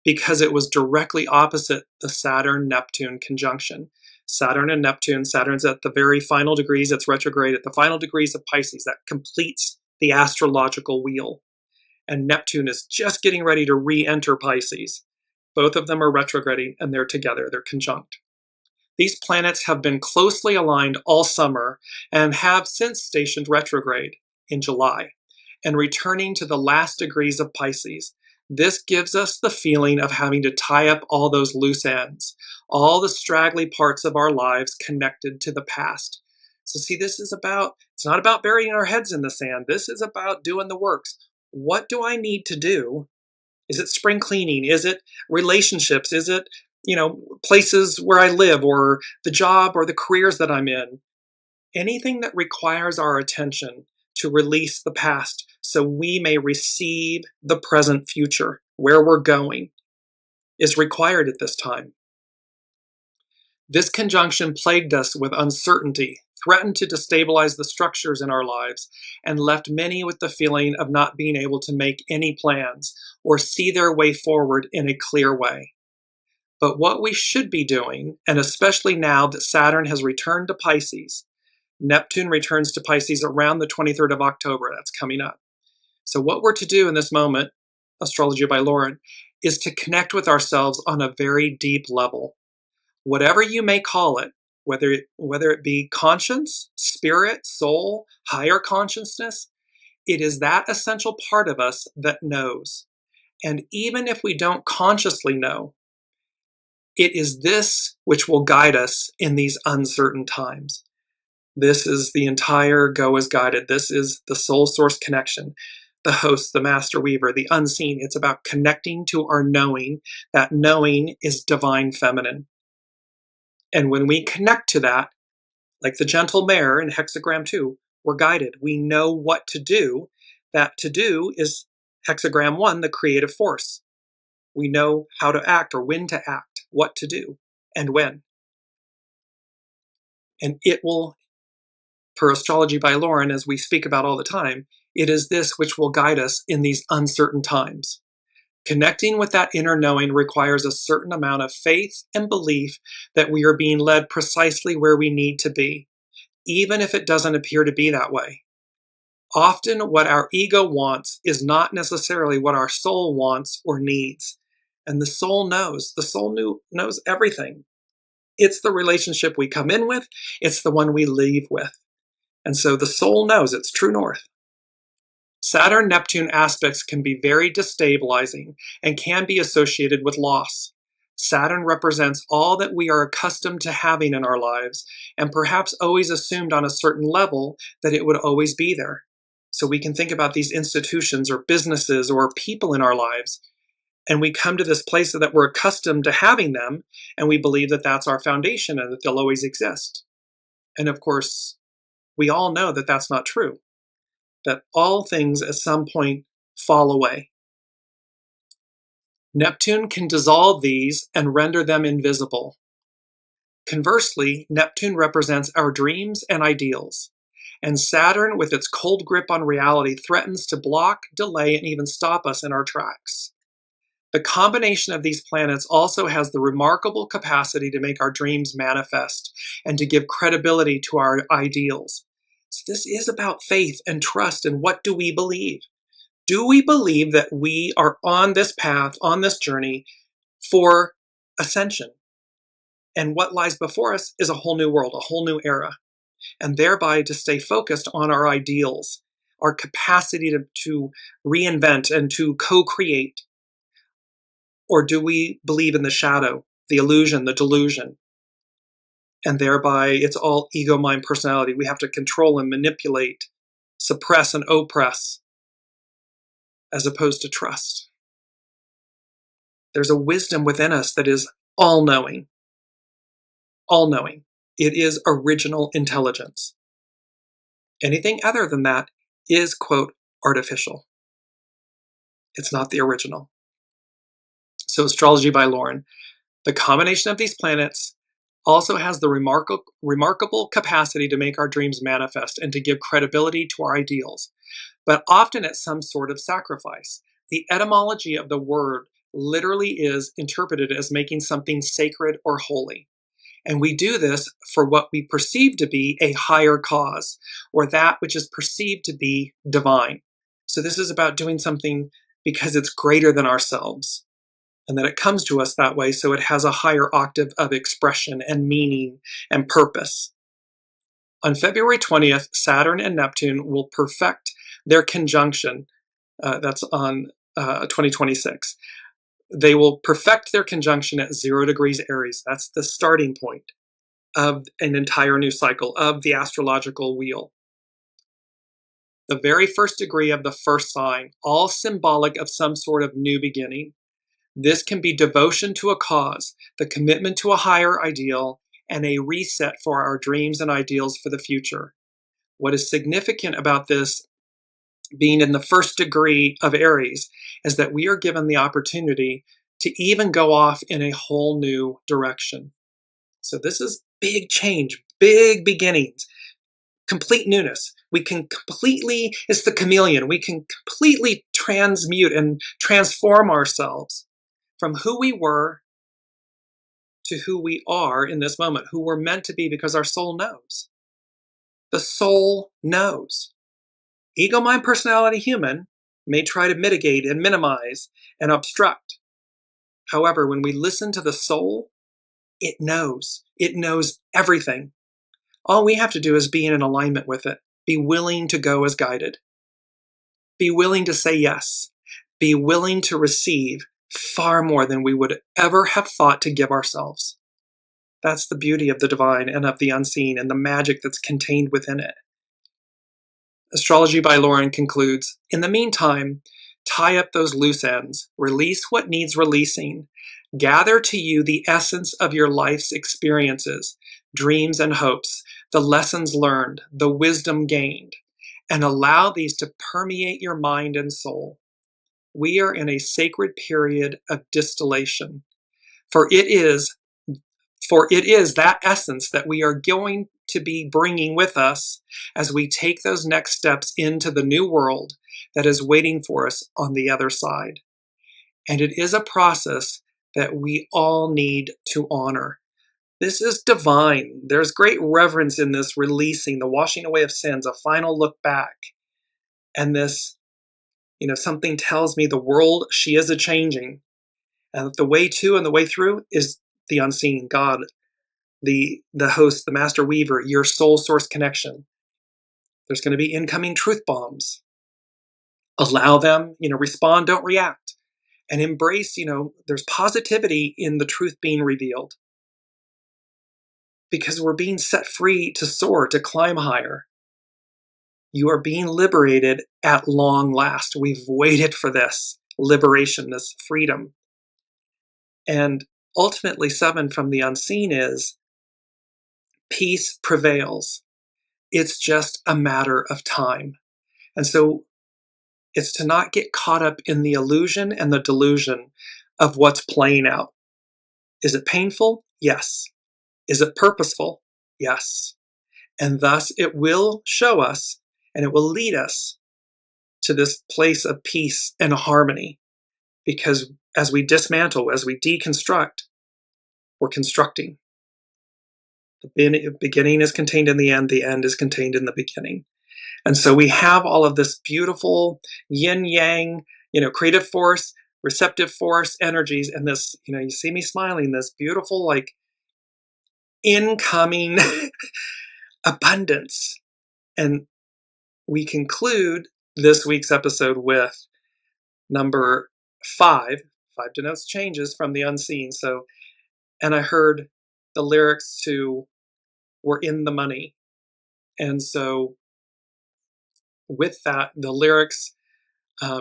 because it was directly opposite the Saturn-Neptune conjunction. Saturn and Neptune, Saturn's at the very final degrees, it's retrograde at the final degrees of Pisces. That completes the astrological wheel. And Neptune is just getting ready to re-enter Pisces. Both of them are retrograding and they're together, they're conjunct. These planets have been closely aligned all summer and have since stationed retrograde in July and returning to the last degrees of Pisces. This gives us the feeling of having to tie up all those loose ends, all the straggly parts of our lives connected to the past. So see, it's not about burying our heads in the sand. This is about doing the works. What do I need to do? Is it spring cleaning? Is it relationships? Is it, places where I live or the job or the careers that I'm in? Anything that requires our attention to release the past so we may receive the present future, where we're going, is required at this time. This conjunction plagued us with uncertainty, threatened to destabilize the structures in our lives, and left many with the feeling of not being able to make any plans or see their way forward in a clear way. But what we should be doing, and especially now that Saturn has returned to Pisces, Neptune returns to Pisces around the 23rd of October, that's coming up. So what we're to do in this moment, Astrology by Lauren, is to connect with ourselves on a very deep level. Whatever you may call it, whether it be conscience, spirit, soul, higher consciousness, it is that essential part of us that knows. And even if we don't consciously know, it is this which will guide us in these uncertain times. This is the entire Go as Guided. This is the soul source connection, the host, the master weaver, the unseen. It's about connecting to our knowing. That knowing is divine feminine. And when we connect to that, like the gentle mare in hexagram 2, we're guided. We know what to do. That to do is hexagram 1, the creative force. We know how to act or when to act, what to do, and when. And it will, per Astrology by Lauren, as we speak about all the time, it is this which will guide us in these uncertain times. Connecting with that inner knowing requires a certain amount of faith and belief that we are being led precisely where we need to be, even if it doesn't appear to be that way. Often what our ego wants is not necessarily what our soul wants or needs. And the soul knows. The soul knows everything. It's the relationship we come in with. It's the one we leave with. And so the soul knows its true north. Saturn-Neptune aspects can be very destabilizing and can be associated with loss. Saturn represents all that we are accustomed to having in our lives and perhaps always assumed on a certain level that it would always be there. So we can think about these institutions or businesses or people in our lives, and we come to this place that we're accustomed to having them, and we believe that that's our foundation and that they'll always exist. And of course, we all know that that's not true, that all things at some point fall away. Neptune can dissolve these and render them invisible. Conversely, Neptune represents our dreams and ideals. And Saturn, with its cold grip on reality, threatens to block, delay, and even stop us in our tracks. The combination of these planets also has the remarkable capacity to make our dreams manifest and to give credibility to our ideals. So this is about faith and trust, and what do we believe? Do we believe that we are on this path, on this journey for ascension? And what lies before us is a whole new world, a whole new era. And thereby to stay focused on our ideals, our capacity to reinvent and to co-create? Or do we believe in the shadow, the illusion, the delusion? And thereby it's all ego, mind, personality. We have to control and manipulate, suppress and oppress, as opposed to trust. There's a wisdom within us that is all-knowing. All-knowing. It is original intelligence. Anything other than that is, quote, artificial. It's not the original. So Astrology by Lauren. The combination of these planets also has the remarkable capacity to make our dreams manifest and to give credibility to our ideals, but often at some sort of sacrifice. The etymology of the word literally is interpreted as making something sacred or holy. And we do this for what we perceive to be a higher cause, or that which is perceived to be divine. So this is about doing something because it's greater than ourselves, and that it comes to us that way, so it has a higher octave of expression and meaning and purpose. On February 20th, Saturn and Neptune will perfect their conjunction. That's on 2026. They will perfect their conjunction at 0 degrees Aries. That's the starting point of an entire new cycle of the astrological wheel. The very first degree of the first sign, all symbolic of some sort of new beginning. This can be devotion to a cause, the commitment to a higher ideal, and a reset for our dreams and ideals for the future. What is significant about this being in the first degree of Aries is that we are given the opportunity to even go off in a whole new direction. So this is big change, big beginnings, complete newness. We can completely, it's the chameleon, we can completely transmute and transform ourselves from who we were to who we are in this moment, who we're meant to be, because our soul knows. The soul knows. Ego, mind, personality, human may try to mitigate and minimize and obstruct. However, when we listen to the soul, it knows. It knows everything. All we have to do is be in alignment with it. Be willing to go as guided. Be willing to say yes. Be willing to receive far more than we would ever have thought to give ourselves. That's the beauty of the divine and of the unseen and the magic that's contained within it. Astrology by Lauren concludes, in the meantime, tie up those loose ends, release what needs releasing, gather to you the essence of your life's experiences, dreams and hopes, the lessons learned, the wisdom gained, and allow these to permeate your mind and soul. We are in a sacred period of distillation, for it is For it is that essence that we are going to be bringing with us as we take those next steps into the new world that is waiting for us on the other side. And it is a process that we all need to honor. This is divine. There's great reverence in this releasing, the washing away of sins, a final look back. And this, something tells me the world, she is a-changing. And the way to and the way through is the unseen, God, the host, the master weaver, your soul source connection. There's going to be incoming truth bombs. Allow them, respond, don't react. And embrace, there's positivity in the truth being revealed. Because we're being set free to soar, to climb higher. You are being liberated at long last. We've waited for this liberation, this freedom. And ultimately, 7 from the unseen is peace prevails. It's just a matter of time. And so it's to not get caught up in the illusion and the delusion of what's playing out. Is it painful? Yes. Is it purposeful? Yes. And thus it will show us and it will lead us to this place of peace and harmony. Because as we dismantle, as we deconstruct, we're constructing. The beginning is contained in the end is contained in the beginning. And so we have all of this beautiful yin-yang, creative force, receptive force energies, and this, you see me smiling, this beautiful, like, incoming abundance. And we conclude this week's episode with number 5. 5 denotes changes from the unseen. So, and I heard the lyrics to "We're in the Money." And so with that, the lyrics,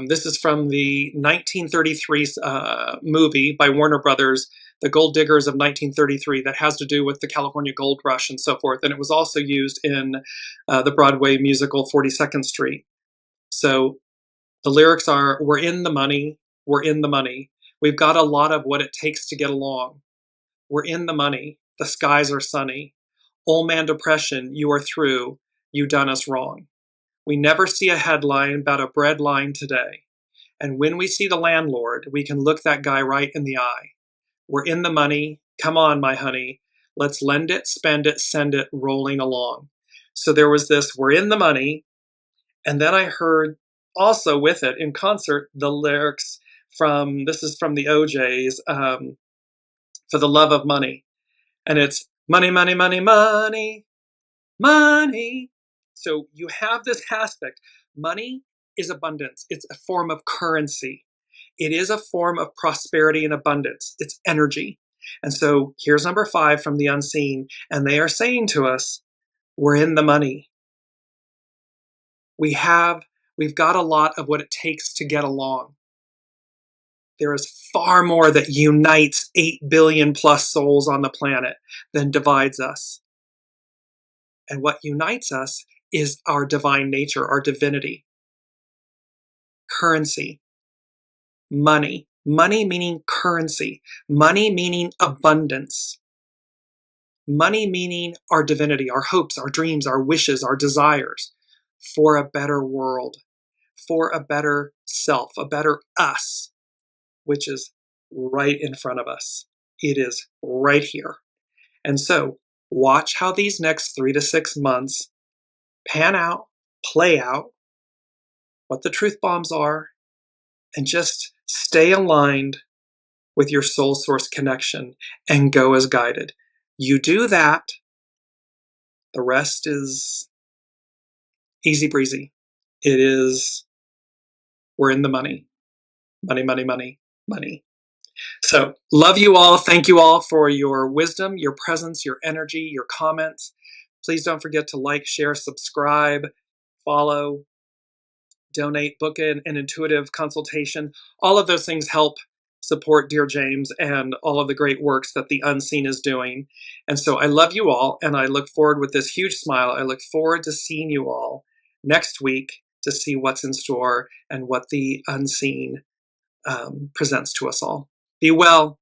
this is from the 1933 movie by Warner Brothers, The Gold Diggers of 1933, that has to do with the California Gold Rush and so forth. And it was also used in the Broadway musical 42nd Street. So the lyrics are, "We're in the money, we're in the money. We've got a lot of what it takes to get along. We're in the money, the skies are sunny. Old man depression, you are through, you done us wrong. We never see a headline about a bread line today. And when we see the landlord, we can look that guy right in the eye. We're in the money, come on, my honey. Let's lend it, spend it, send it, rolling along." So there was this, we're in the money. And then I heard also with it in concert, the lyrics from, this is from the OJs, "For the Love of Money." And it's money, money, money, money, money. So you have this aspect. Money is abundance. It's a form of currency. It is a form of prosperity and abundance. It's energy. And so here's number 5 from the unseen. And they are saying to us, we're in the money. We've got a lot of what it takes to get along. There is far more that unites 8 billion plus souls on the planet than divides us. And what unites us is our divine nature, our divinity. Currency. Money. Money meaning currency. Money meaning abundance. Money meaning our divinity, our hopes, our dreams, our wishes, our desires for a better world, for a better self, a better us, which is right in front of us. It is right here. And so watch how these next 3 to 6 months pan out, play out, what the truth bombs are, and just stay aligned with your soul source connection and go as guided. You do that, the rest is easy breezy. It is, we're in the money. Money, money, money, money. So love you all. Thank you all for your wisdom, your presence, your energy, your comments. Please don't forget to like, share, subscribe, follow, donate, book an intuitive consultation. All of those things help support Dearjames and all of the great works that the unseen is doing. And so I love you all, and I look forward with this huge smile. I look forward to seeing you all next week to see what's in store and what the unseen presents to us all. Be well.